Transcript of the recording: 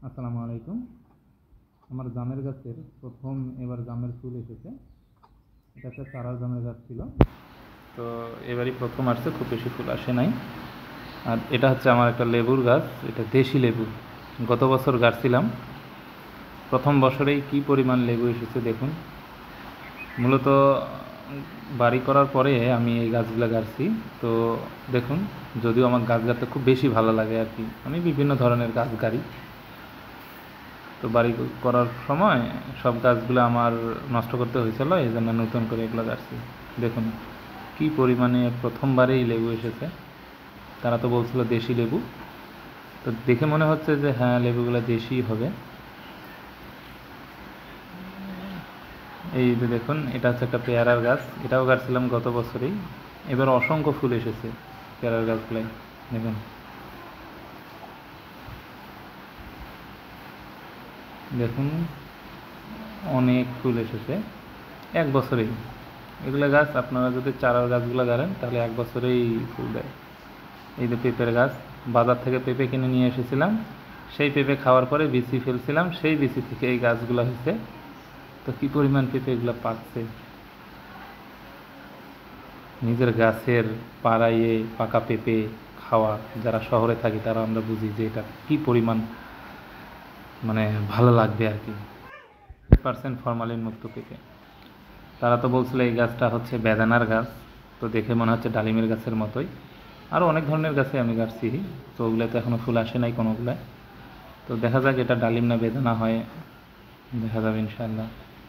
আসসালামু আলাইকুম। আমার জামের গাছের প্রথম এবার জামের ফুল এসেছে। এটা একটা চারা জামের গাছ ছিল, তো এবারই প্রথম আসছে, খুব বেশি ফুল আসে নাই। আর এটা হচ্ছে আমার একটা লেবুর গাছ, এটা দেশি লেবু। গত বছর গাছছিলাম, প্রথম বছরেই কি পরিমাণ লেবু এসেছে দেখুন। মূলত বাড়ি করার পরে আমি এই গাছগুলো গাছছি। তো দেখুন, যদিও আমার গাছ গাছতে খুব বেশি ভালো লাগে আর কি, আমি বিভিন্ন ধরনের গাছ গাড়ি। তো বাড়ি করার সময় সব গাছগুলো আমার নষ্ট করতে হয়েছিল, এই জন্য নতুন করে এগুলো গাছছি। দেখুন কি পরিমাণে প্রথমবারেই লেবু এসেছে। তারা তো বলছিল দেশি লেবু, তো দেখে মনে হচ্ছে যে হ্যাঁ, লেবুগুলো দেশি হবে। এই যে দেখুন, এটা হচ্ছে একটা পেয়ারার গাছ, এটাও গাছছিলাম গত বছরেই। এবার অসংখ্য ফুল এসেছে পেয়ারার গাছগুলাই। দেখুন দেখুন অনেক ফুল এসেছে এক বছরেই। এগুলো গাছ আপনারা যদি চারার গাছগুলো গাড়েন তাহলে এক বছরেই ফুল দেয়। এই যে পেঁপের গাছ, বাজার থেকে পেঁপে কিনে নিয়ে এসেছিলাম, সেই পেঁপে খাওয়ার পরে বিচি ফেলছিলাম, সেই বিচি থেকে এই গাছগুলো হয়েছে। তো কী পরিমাণ পেঁপে এগুলো পাকছে। নিজের গাছের পাড়াইয়ে পাকা পেঁপে খাওয়া, যারা শহরে থাকি তারা আমরা বুঝি যে এটা কী পরিমাণ মানে ভালো লাগবে আর কি। 100% ফরমালিন মুক্ত পেঁপে। তারা তো বলছিল এই গাছটা হচ্ছে বেদানার গাছ, তো দেখে মনে হচ্ছে ডালিমের গাছের মতোই। আরও অনেক ধরনের গাছে আমি গাছছি, তো ওগুলোতে এখনও ফুল আসে নাই কোনোগুলায়। তো দেখা যাক এটা ডালিম না বেদানা হয়, দেখা যাবে ইনশাআল্লাহ।